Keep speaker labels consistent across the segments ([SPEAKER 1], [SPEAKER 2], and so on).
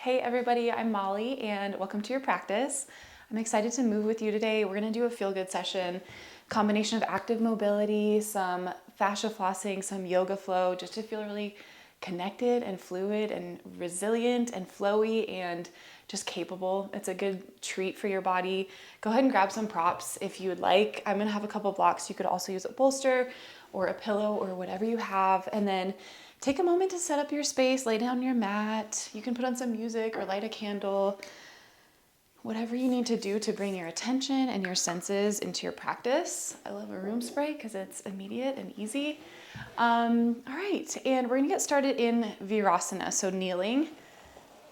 [SPEAKER 1] Hey everybody, I'm Molly and welcome to your practice. I'm excited to move with you today. We're going to do a feel-good session, combination of active mobility, some fascia flossing, some yoga flow, just to feel really connected and fluid and resilient and flowy and just capable. It's a good treat for your body. Go ahead and grab some props if you would like. I'm going to have a couple blocks. You could also use a bolster or a pillow or whatever you have, and then take a moment to set up your space, lay down your mat. You can put on some music or light a candle, whatever you need to do to bring your attention and your senses into your practice. I love a room spray because it's immediate and easy. All right, and we're gonna get started in virasana, so kneeling.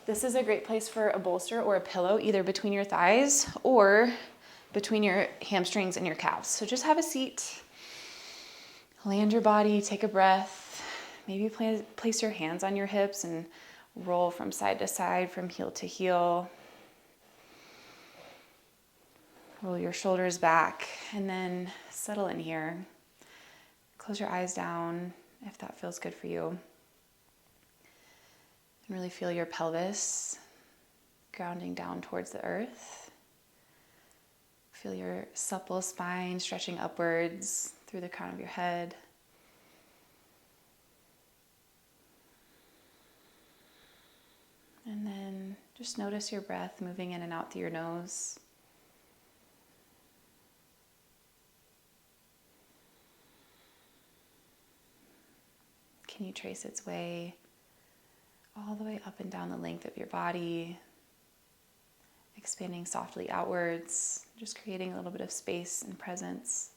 [SPEAKER 1] This is a great place for a bolster or a pillow, either between your thighs or between your hamstrings and your calves. So just have a seat, land your body, take a breath. Maybe place your hands on your hips and roll from side to side, from heel to heel. Roll your shoulders back and then settle in here. Close your eyes down if that feels good for you. And really feel your pelvis grounding down towards the earth. Feel your supple spine stretching upwards through the crown of your head. And then just notice your breath moving in and out through your nose. Can you trace its way all the way up and down the length of your body, expanding softly outwards, just creating a little bit of space and presence.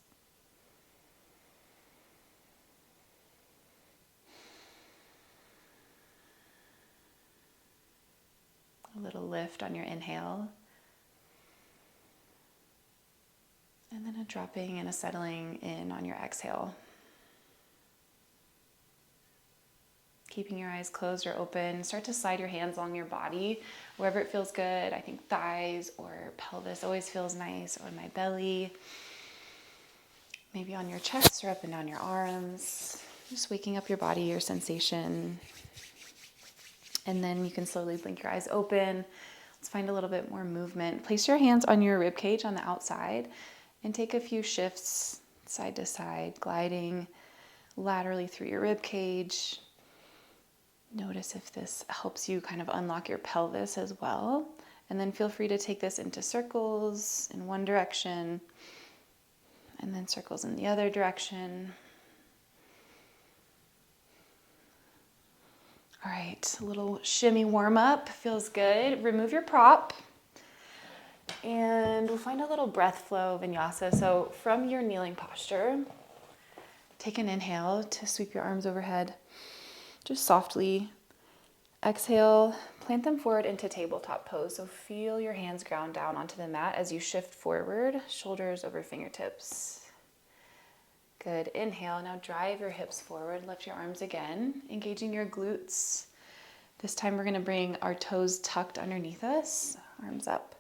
[SPEAKER 1] A little lift on your inhale, and then a dropping and a settling in on your exhale. Keeping your eyes closed or open, start to slide your hands along your body, wherever it feels good. I think thighs or pelvis always feels nice, or my belly. Maybe on your chest or up and down your arms. Just waking up your body, your sensation. And then you can slowly blink your eyes open. Let's find a little bit more movement. Place your hands on your ribcage on the outside and take a few shifts side to side, gliding laterally through your ribcage. Notice if this helps you kind of unlock your pelvis as well. And then feel free to take this into circles in one direction and then circles in the other direction. All right, a little shimmy warm up, feels good. Remove your prop and we'll find a little breath flow vinyasa. So from your kneeling posture, take an inhale to sweep your arms overhead. Just softly exhale, plant them forward into tabletop pose. So feel your hands ground down onto the mat as you shift forward, shoulders over fingertips. Good, inhale, now drive your hips forward, lift your arms again, engaging your glutes. This time we're gonna bring our toes tucked underneath us, arms up.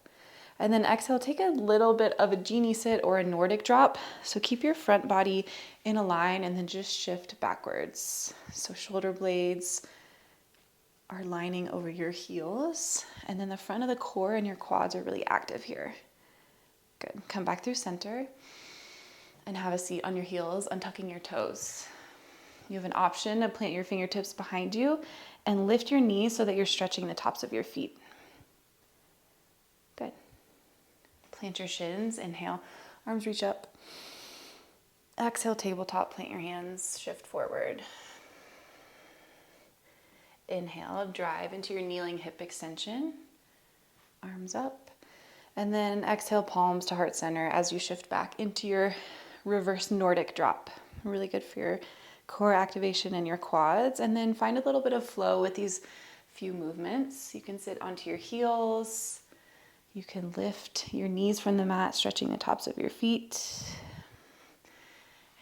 [SPEAKER 1] And then exhale, take a little bit of a genie sit or a Nordic drop. So keep your front body in a line and then just shift backwards. So shoulder blades are lining over your heels, and then the front of the core and your quads are really active here. Good, come back through center. And have a seat on your heels, untucking your toes. You have an option to plant your fingertips behind you and lift your knees so that you're stretching the tops of your feet. Good. Plant your shins, inhale, arms reach up. Exhale, tabletop, plant your hands, shift forward. Inhale, drive into your kneeling hip extension, arms up. And then exhale, palms to heart center as you shift back into your reverse Nordic drop. Really good for your core activation and your quads. And then find a little bit of flow with these few movements. You can sit onto your heels. You can lift your knees from the mat, stretching the tops of your feet.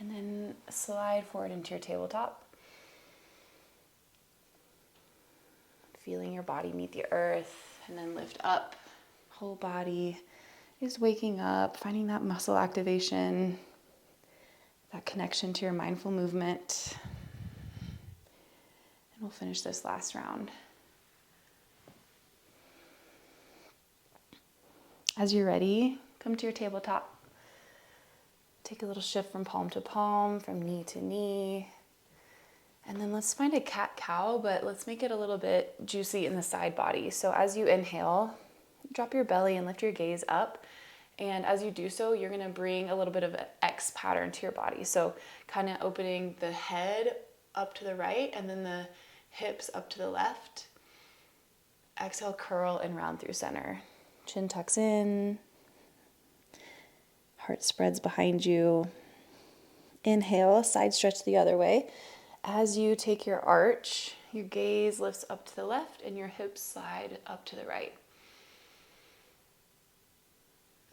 [SPEAKER 1] And then slide forward into your tabletop. Feeling your body meet the earth, and then lift up. Whole body is waking up, finding that muscle activation, that connection to your mindful movement. And we'll finish this last round. As you're ready, come to your tabletop. Take a little shift from palm to palm, from knee to knee. And then let's find a cat-cow, but let's make it a little bit juicy in the side body. So as you inhale, drop your belly and lift your gaze up. And as you do so, you're gonna bring a little bit of an X pattern to your body. So kind of opening the head up to the right and then the hips up to the left. Exhale, curl and round through center. Chin tucks in. Heart spreads behind you. Inhale, side stretch the other way. As you take your arch, your gaze lifts up to the left and your hips slide up to the right.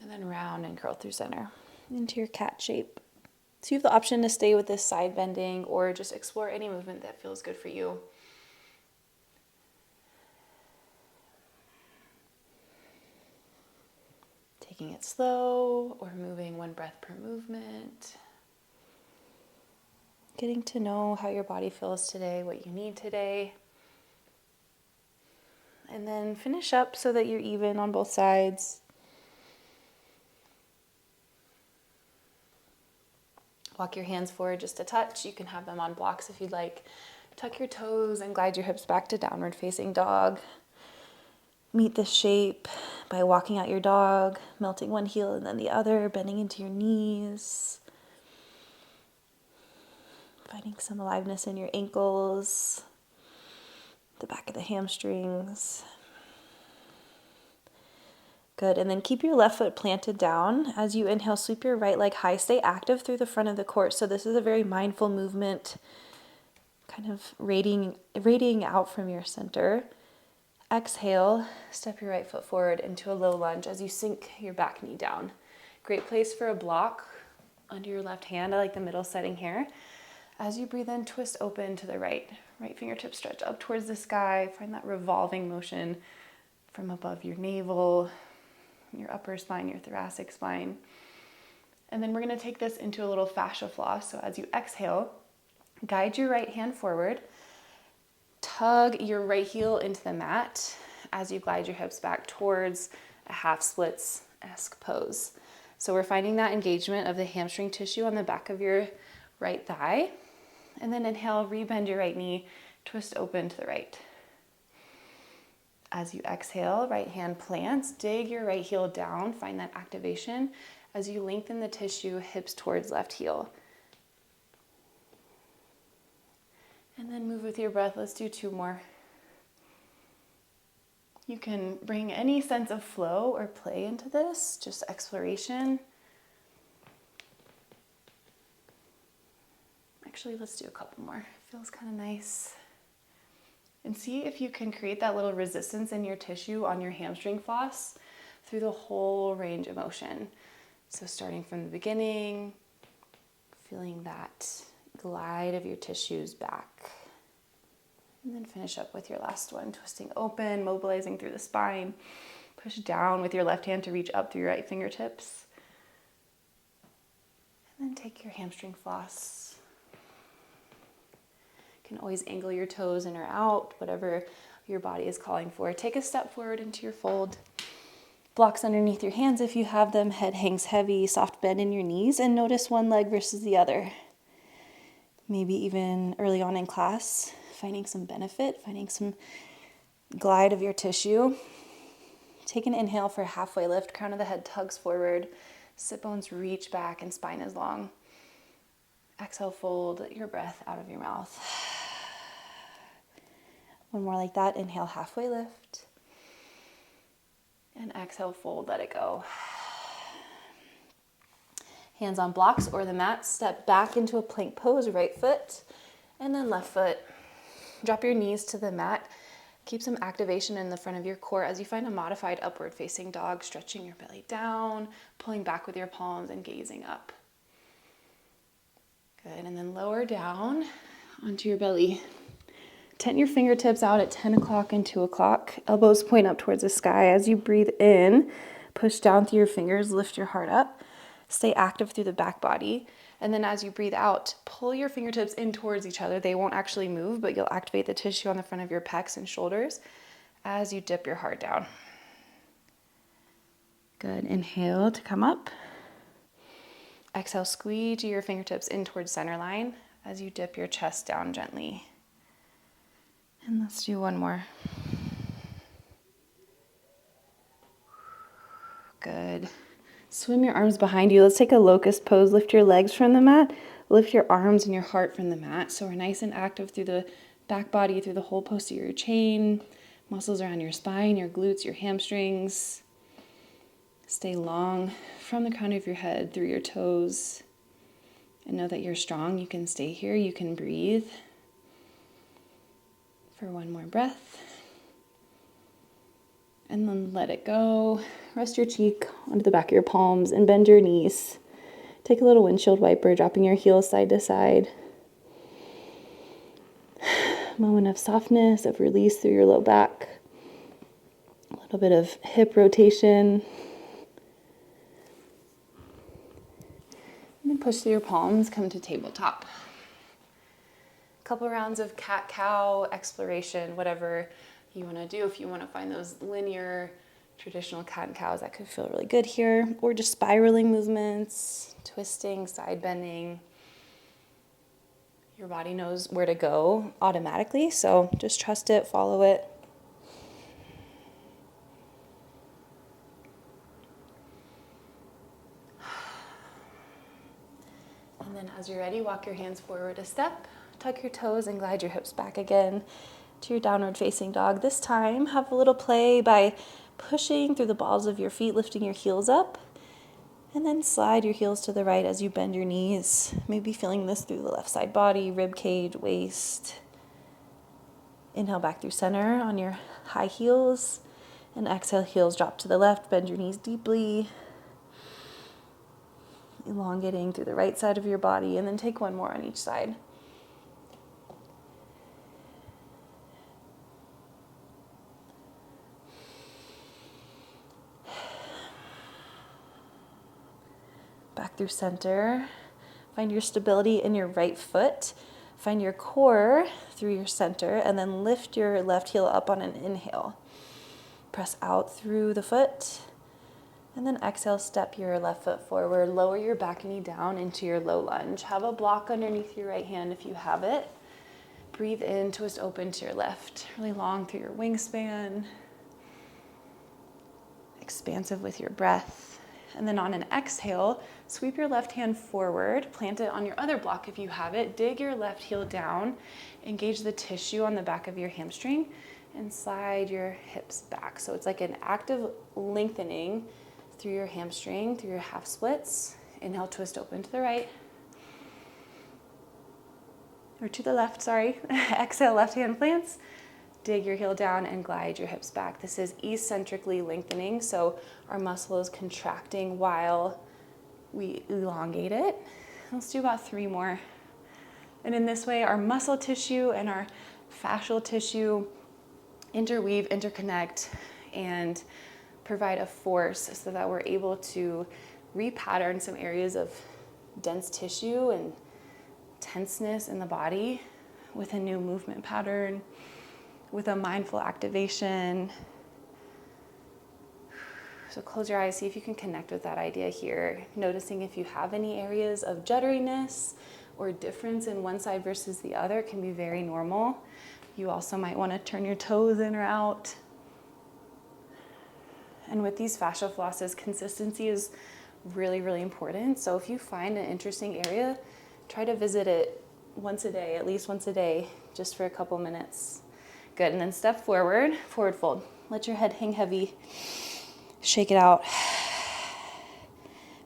[SPEAKER 1] And then round and curl through center into your cat shape. So you have the option to stay with this side bending or just explore any movement that feels good for you. Taking it slow or moving one breath per movement. Getting to know how your body feels today, what you need today. And then finish up so that you're even on both sides. Walk your hands forward just a touch. You can have them on blocks if you'd like. Tuck your toes and glide your hips back to downward facing dog. Meet the shape by walking out your dog, melting one heel and then the other, bending into your knees. Finding some aliveness in your ankles, the back of the hamstrings. Good, and then keep your left foot planted down. As you inhale, sweep your right leg high. Stay active through the front of the court. So this is a very mindful movement, kind of radiating out from your center. Exhale, step your right foot forward into a low lunge as you sink your back knee down. Great place for a block under your left hand. I like the middle setting here. As you breathe in, twist open to the right. Right fingertips stretch up towards the sky. Find that revolving motion from above your navel, your upper spine, your thoracic spine. And then we're going to take this into a little fascia floss. So as you exhale, guide your right hand forward. Tug your right heel into the mat as you glide your hips back towards a half splits-esque pose. So we're finding that engagement of the hamstring tissue on the back of your right thigh. And then inhale, rebend your right knee, twist open to the right. As you exhale, right hand plants, dig your right heel down, find that activation as you lengthen the tissue, hips towards left heel. And then move with your breath. Let's do 2 more. You can bring any sense of flow or play into this, just exploration. Actually, let's do a couple more. Feels kind of nice. And see if you can create that little resistance in your tissue on your hamstring floss through the whole range of motion. So starting from the beginning, feeling that glide of your tissues back. And then finish up with your last one, twisting open, mobilizing through the spine. Push down with your left hand to reach up through your right fingertips. And then take your hamstring floss. You can always angle your toes in or out, whatever your body is calling for. Take a step forward into your fold. Blocks underneath your hands if you have them. Head hangs heavy, soft bend in your knees, and notice one leg versus the other. Maybe even early on in class, finding some benefit, finding some glide of your tissue. Take an inhale for a halfway lift. Crown of the head tugs forward. Sit bones reach back and spine is long. Exhale, fold your breath out of your mouth. One more like that. Inhale, halfway lift. And exhale, fold, let it go. Hands on blocks or the mat. Step back into a plank pose, right foot, and then left foot. Drop your knees to the mat. Keep some activation in the front of your core as you find a modified upward facing dog, stretching your belly down, pulling back with your palms and gazing up. Good, and then lower down onto your belly. Tent your fingertips out at 10 o'clock and 2 o'clock. Elbows point up towards the sky. As you breathe in, push down through your fingers, lift your heart up. Stay active through the back body. And then as you breathe out, pull your fingertips in towards each other. They won't actually move, but you'll activate the tissue on the front of your pecs and shoulders as you dip your heart down. Good. Inhale to come up. Exhale, squeeze your fingertips in towards center line as you dip your chest down gently. And let's do one more. Good. Swim your arms behind you. Let's take a locust pose. Lift your legs from the mat. Lift your arms and your heart from the mat. So we're nice and active through the back body, through the whole posterior chain. Muscles around your spine, your glutes, your hamstrings. Stay long from the crown of your head through your toes. And know that you're strong. You can stay here. You can breathe. For one more breath. And then let it go. Rest your cheek onto the back of your palms and bend your knees. Take a little windshield wiper, dropping your heels side to side. Moment of softness, of release through your low back. A little bit of hip rotation. And then push through your palms, come to tabletop. A couple rounds of cat-cow exploration, whatever you want to do. If you want to find those linear, traditional cat and cows, that could feel really good here. Or just spiraling movements, twisting, side bending. Your body knows where to go automatically, so just trust it, follow it. And then as you're ready, walk your hands forward a step, tuck your toes and glide your hips back again to your downward facing dog. This time, have a little play by pushing through the balls of your feet, lifting your heels up, and then slide your heels to the right as you bend your knees. Maybe feeling this through the left side body, rib cage, waist. Inhale back through center on your high heels, and exhale, heels drop to the left, bend your knees deeply. Elongating through the right side of your body, and then take one more on each side. Back through center. Find your stability in your right foot. Find your core through your center, and then lift your left heel up on an inhale. Press out through the foot, and then exhale, step your left foot forward. Lower your back knee down into your low lunge. Have a block underneath your right hand if you have it. Breathe in, twist open to your left. Really long through your wingspan. Expansive with your breath. And then on an exhale, sweep your left hand forward, plant it on your other block if you have it, dig your left heel down, engage the tissue on the back of your hamstring, and slide your hips back. So it's like an active lengthening through your hamstring, through your half splits. Inhale, twist open to the right. Or to the left, sorry. Exhale, left hand plants. Dig your heel down and glide your hips back. This is eccentrically lengthening, so our muscle is contracting while we elongate it. Let's do about 3 more. And in this way, our muscle tissue and our fascial tissue interweave, interconnect, and provide a force so that we're able to repattern some areas of dense tissue and tenseness in the body with a new movement pattern, with a mindful activation. So close your eyes, see if you can connect with that idea here. Noticing if you have any areas of judderiness or difference in one side versus the other. It can be very normal. You also might want to turn your toes in or out. And with these fascia flosses, consistency is really, really important. So if you find an interesting area, try to visit it once a day, at least once a day, just for a couple minutes. Good, and then step forward, forward fold. Let your head hang heavy. Shake it out.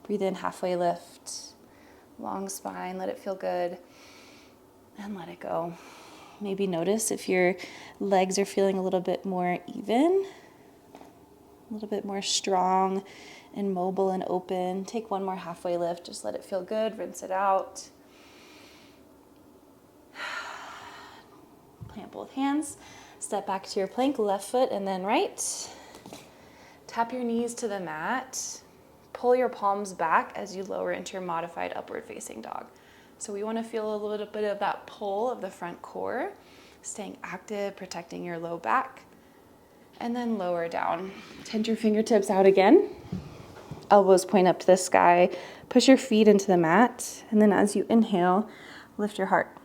[SPEAKER 1] Breathe in, halfway lift. Long spine, let it feel good. And let it go. Maybe notice if your legs are feeling a little bit more even, a little bit more strong and mobile and open. Take one more halfway lift, just let it feel good, rinse it out. Plant both hands. Step back to your plank, left foot and then right. Tap your knees to the mat. Pull your palms back as you lower into your modified upward facing dog. So we want to feel a little bit of that pull of the front core, staying active, protecting your low back, and then lower down. Tend your fingertips out again. elbows point up to the sky. Push your feet into the mat. And then as you inhale, lift your heart.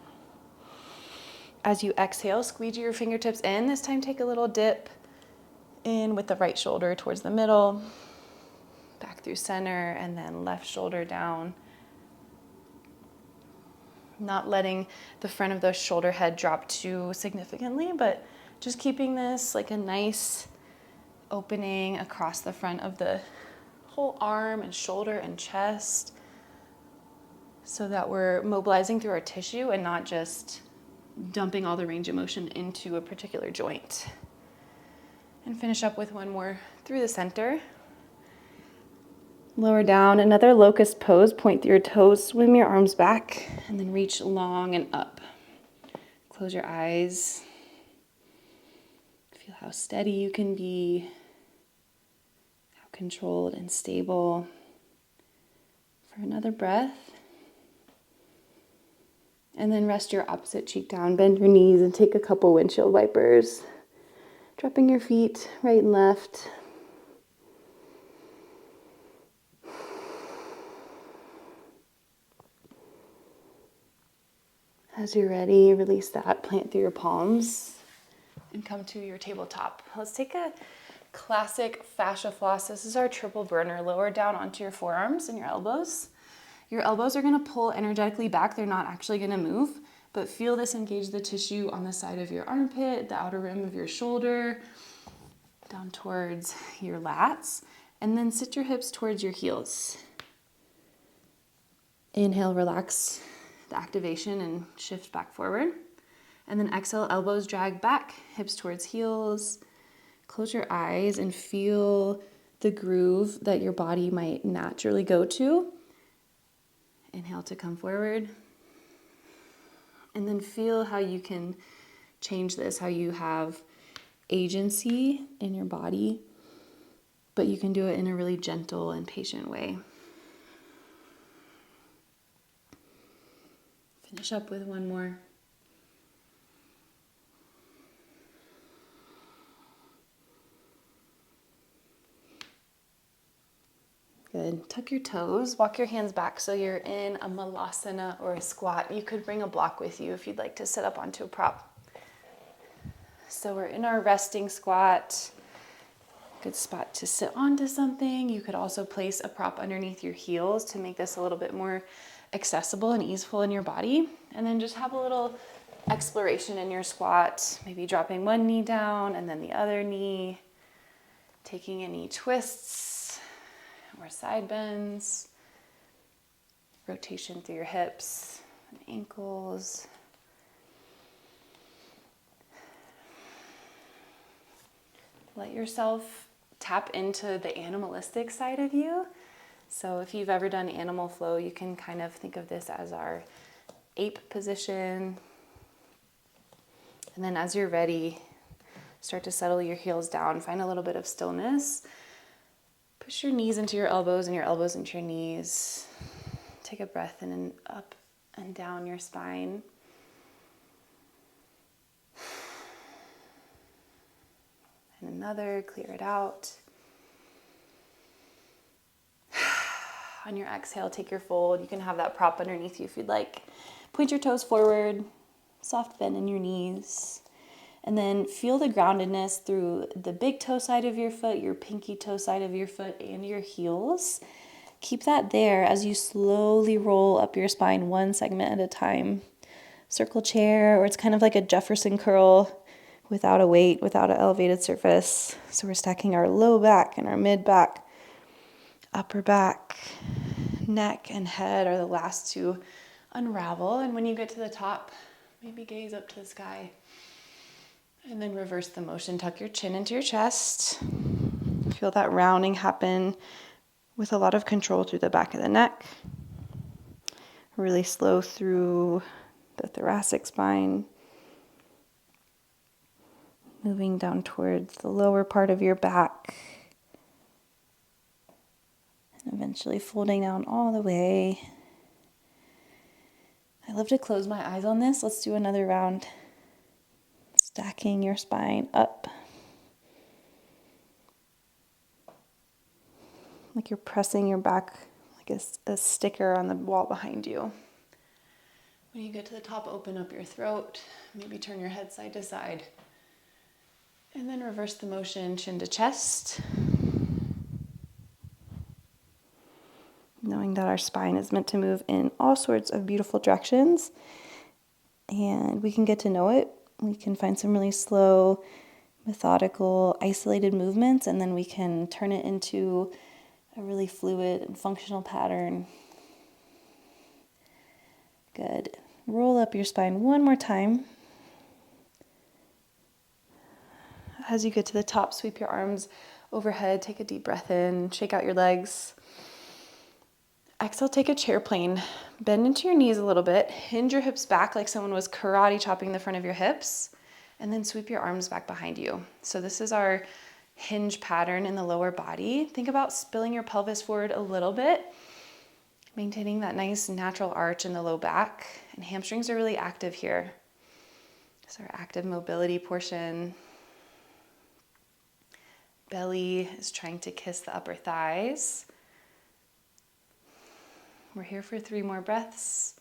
[SPEAKER 1] As you exhale, squeeze your fingertips in. This time take a little dip in with the right shoulder towards the middle, back through center, and then left shoulder down. Not letting the front of the shoulder head drop too significantly, but just keeping this like a nice opening across the front of the whole arm and shoulder and chest, so that we're mobilizing through our tissue and not just dumping all the range of motion into a particular joint. And finish up with one more through the center. Lower down, another locust pose. Point through your toes, swim your arms back, and then reach long and up. Close your eyes. Feel how steady you can be, how controlled and stable. For another breath. And then rest your opposite cheek down, bend your knees, and take a couple windshield wipers. Dropping your feet right and left. As you're ready, release that, plant through your palms, and come to your tabletop. Let's take a classic fascia floss. This is our triple burner. Lower down onto your forearms and your elbows. Your elbows are gonna pull energetically back. They're not actually gonna move, but feel this engage the tissue on the side of your armpit, the outer rim of your shoulder, down towards your lats, and then sit your hips towards your heels. Inhale, relax the activation and shift back forward. And then exhale, elbows drag back, hips towards heels. Close your eyes and feel the groove that your body might naturally go to. Inhale to come forward. And then feel how you can change this, how you have agency in your body, but you can do it in a really gentle and patient way. Finish up with one more. Good. Tuck your toes, walk your hands back so you're in a malasana or a squat. You could bring a block with you if you'd like to sit up onto a prop. So we're in our resting squat. Good spot to sit onto something. You could also place a prop underneath your heels to make this a little bit more accessible and easeful in your body. And then just have a little exploration in your squat, maybe dropping one knee down and then the other knee, taking any twists or side bends, rotation through your hips and ankles. Let yourself tap into the animalistic side of you. So if you've ever done animal flow, you can kind of think of this as our ape position. And then as you're ready, start to settle your heels down. Find a little bit of stillness. Push your knees into your elbows and your elbows into your knees. Take a breath in and up and down your spine. And another, clear it out. On your exhale, take your fold. You can have that prop underneath you if you'd like. Point your toes forward, soft bend in your knees. And then feel the groundedness through the big toe side of your foot, your pinky toe side of your foot, and your heels. Keep that there as you slowly roll up your spine one segment at a time. Circle chair, or it's kind of like a Jefferson curl without a weight, without an elevated surface. So we're stacking our low back and our mid back. Upper back, neck, and head are the last to unravel. And when you get to the top, maybe gaze up to the sky. And then reverse the motion. Tuck your chin into your chest. Feel that rounding happen with a lot of control through the back of the neck. Really slow through the thoracic spine. Moving down towards the lower part of your back. And eventually folding down all the way. I love to close my eyes on this. Let's do another round. Stacking your spine up. like you're pressing your back like a sticker on the wall behind you. When you get to the top, open up your throat, maybe turn your head side to side. And then reverse the motion, chin to chest. Knowing that our spine is meant to move in all sorts of beautiful directions. And we can get to know it. We can find some really slow, methodical, isolated movements, and then we can turn it into a really fluid and functional pattern. Good. Roll up your spine one more time. As you get to the top, sweep your arms overhead, take a deep breath in, shake out your legs. Exhale, take a chair plane. Bend into your knees a little bit, hinge your hips back like someone was karate chopping the front of your hips, and then sweep your arms back behind you. So this is our hinge pattern in the lower body. Think about spilling your pelvis forward a little bit, maintaining that nice natural arch in the low back, and hamstrings are really active here. This is our active mobility portion. Belly is trying to kiss the upper thighs. We're here for 3 more breaths.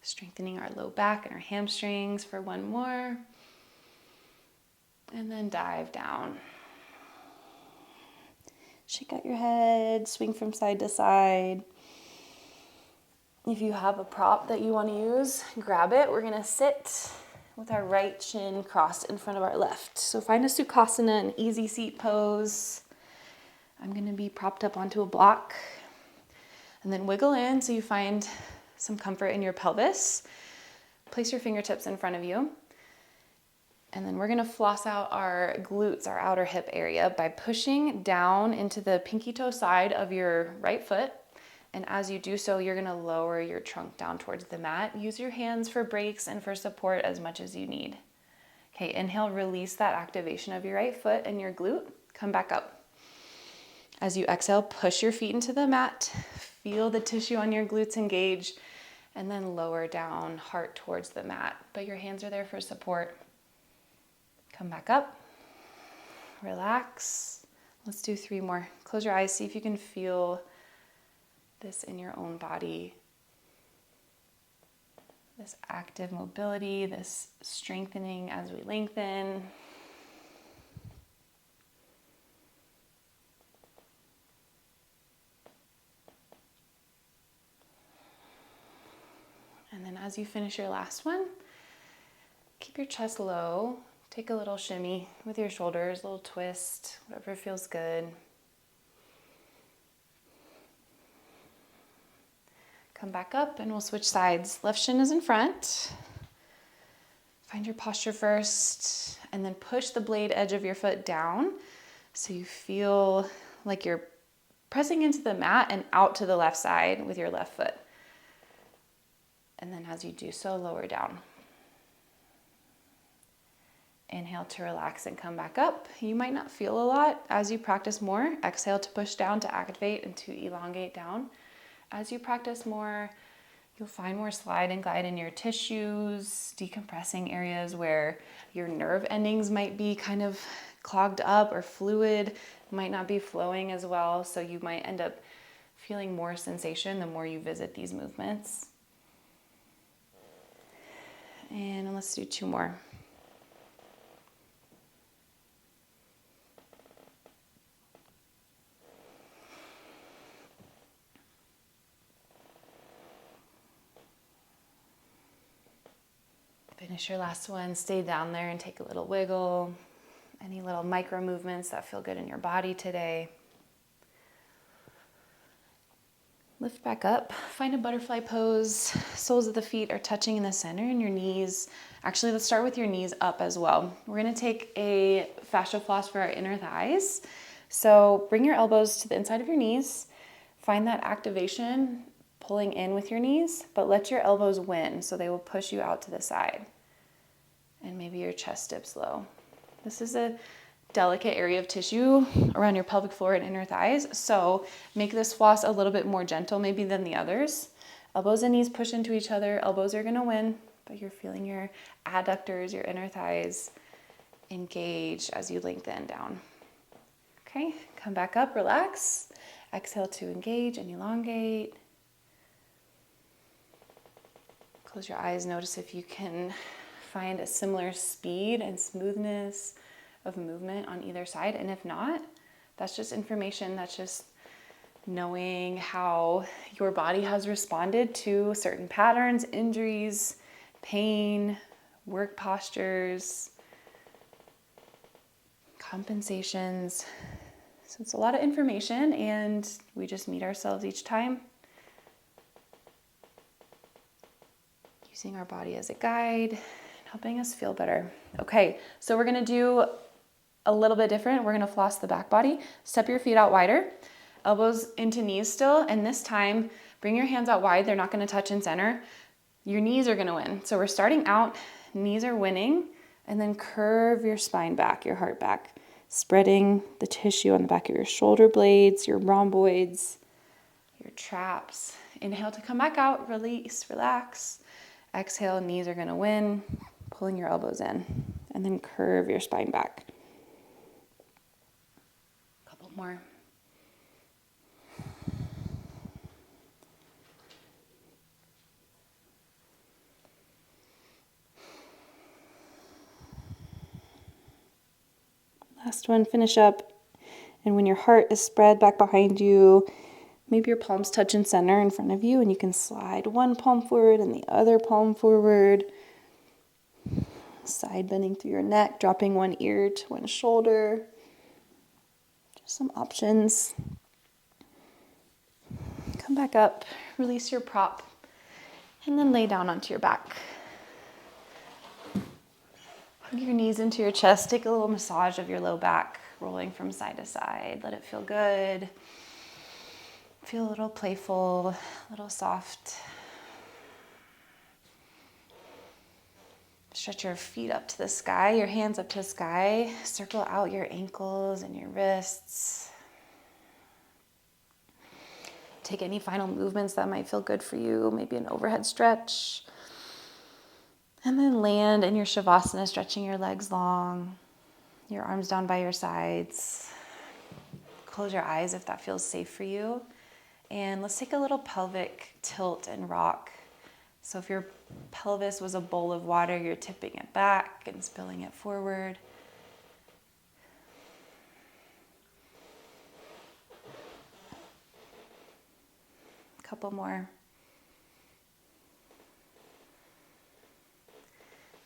[SPEAKER 1] Strengthening our low back and our hamstrings for 1 more. And then dive down. Shake out your head, swing from side to side. If you have a prop that you want to use, grab it. We're going to sit with our right shin crossed in front of our left. So find a Sukhasana, an easy seat pose. I'm going to be propped up onto a block. And then wiggle in so you find some comfort in your pelvis. Place your fingertips in front of you. And then we're going to floss out our glutes, our outer hip area, by pushing down into the pinky toe side of your right foot. And as you do so, you're going to lower your trunk down towards the mat. Use your hands for breaks and for support as much as you need. Okay, inhale, release that activation of your right foot and your glute. Come back up. As you exhale, push your feet into the mat. Feel the tissue on your glutes engage. And then lower down, heart towards the mat. But your hands are there for support. Come back up. Relax. Let's do 3 more. Close your eyes. See if you can feel this in your own body. This active mobility, this strengthening as we lengthen. And then as you finish your last one, keep your chest low. Take a little shimmy with your shoulders, a little twist, whatever feels good. Come back up and we'll switch sides. Left shin is in front. Find your posture first and then push the blade edge of your foot down so you feel like you're pressing into the mat and out to the left side with your left foot. And then as you do so, lower down. Inhale to relax and come back up. You might not feel a lot as you practice more. Exhale to push down to activate and to elongate down. As you practice more, you'll find more slide and glide in your tissues, decompressing areas where your nerve endings might be kind of clogged up or fluid, might not be flowing as well. So you might end up feeling more sensation the more you visit these movements. And let's do 2 more. Finish your last one, stay down there and take a little wiggle. Any little micro movements that feel good in your body today. Lift back up, find a butterfly pose. Soles of the feet are touching in the center and your knees. Actually, let's start with your knees up as well. We're gonna take a fascia floss for our inner thighs. So bring your elbows to the inside of your knees. Find that activation, pulling in with your knees, but let your elbows win so they will push you out to the side. And maybe your chest dips low. This is a delicate area of tissue around your pelvic floor and inner thighs, so make this floss a little bit more gentle maybe than the others. Elbows and knees push into each other. Elbows are gonna win, but you're feeling your adductors, your inner thighs engage as you lengthen down. Okay, come back up, relax. Exhale to engage and elongate. Close your eyes, notice if you can find a similar speed and smoothness of movement on either side. And if not, that's just information, that's just knowing how your body has responded to certain patterns, injuries, pain, work postures, compensations. So it's a lot of information, and we just meet ourselves each time, using our body as a guide and helping us feel better. Okay, so we're gonna do a little bit different. We're gonna floss the back body. Step your feet out wider, elbows into knees still, and this time bring your hands out wide. They're not gonna touch in center. Your knees are gonna win. So we're starting out, knees are winning, and then curve your spine back, your heart back, spreading the tissue on the back of your shoulder blades, your rhomboids, your traps. Inhale to come back out, release, relax. Exhale, knees are gonna win, pulling your elbows in, and then curve your spine back. Couple more. Last one, finish up. And when your heart is spread back behind you, maybe your palms touch in center in front of you, and you can slide one palm forward and the other palm forward. Side bending through your neck, dropping one ear to one shoulder. Just some options. Come back up, release your prop, and then lay down onto your back. Hug your knees into your chest. Take a little massage of your low back, rolling from side to side. Let it feel good. Feel a little playful, a little soft. Stretch your feet up to the sky, your hands up to the sky. Circle out your ankles and your wrists. Take any final movements that might feel good for you, maybe an overhead stretch. And then land in your shavasana, stretching your legs long, your arms down by your sides. Close your eyes if that feels safe for you. And let's take a little pelvic tilt and rock. So if your pelvis was a bowl of water, you're tipping it back and spilling it forward. A couple more.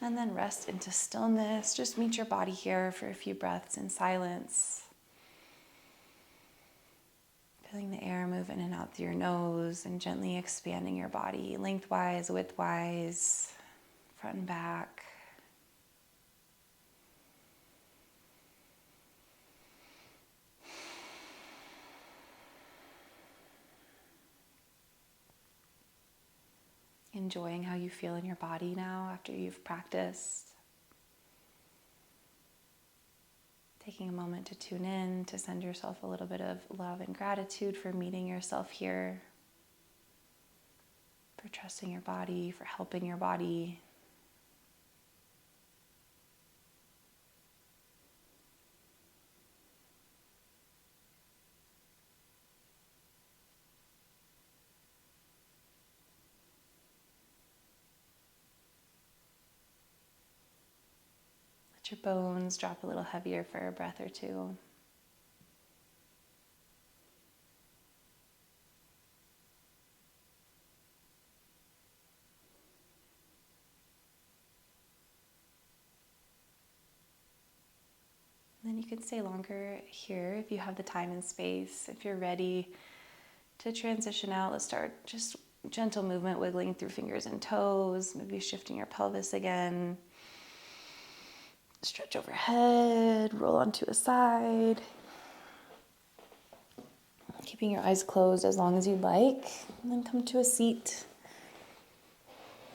[SPEAKER 1] And then rest into stillness. Just meet your body here for a few breaths in silence. Feeling the air move in and out through your nose and gently expanding your body lengthwise, widthwise, front and back. Enjoying how you feel in your body now after you've practiced. Taking a moment to tune in, to send yourself a little bit of love and gratitude for meeting yourself here, for trusting your body, for helping your body. Your bones drop a little heavier for a breath or two. And then you can stay longer here if you have the time and space. If you're ready to transition out, let's start just gentle movement, wiggling through fingers and toes, maybe shifting your pelvis again. Stretch overhead, roll onto a side. Keeping your eyes closed as long as you'd like. And then come to a seat.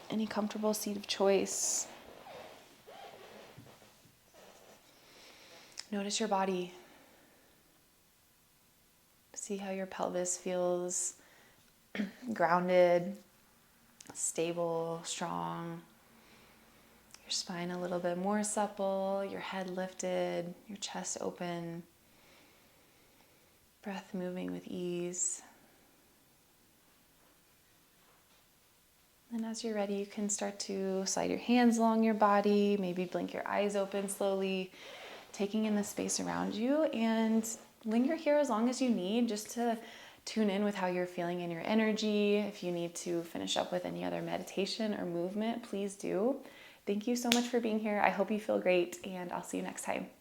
[SPEAKER 1] Any comfortable seat of choice. Notice your body. See how your pelvis feels grounded, stable, strong. Your spine a little bit more supple, your head lifted, your chest open. Breath moving with ease. And as you're ready, you can start to slide your hands along your body, maybe blink your eyes open slowly, taking in the space around you, and linger here as long as you need just to tune in with how you're feeling in your energy. If you need to finish up with any other meditation or movement, please do. Thank you so much for being here. I hope you feel great, and I'll see you next time.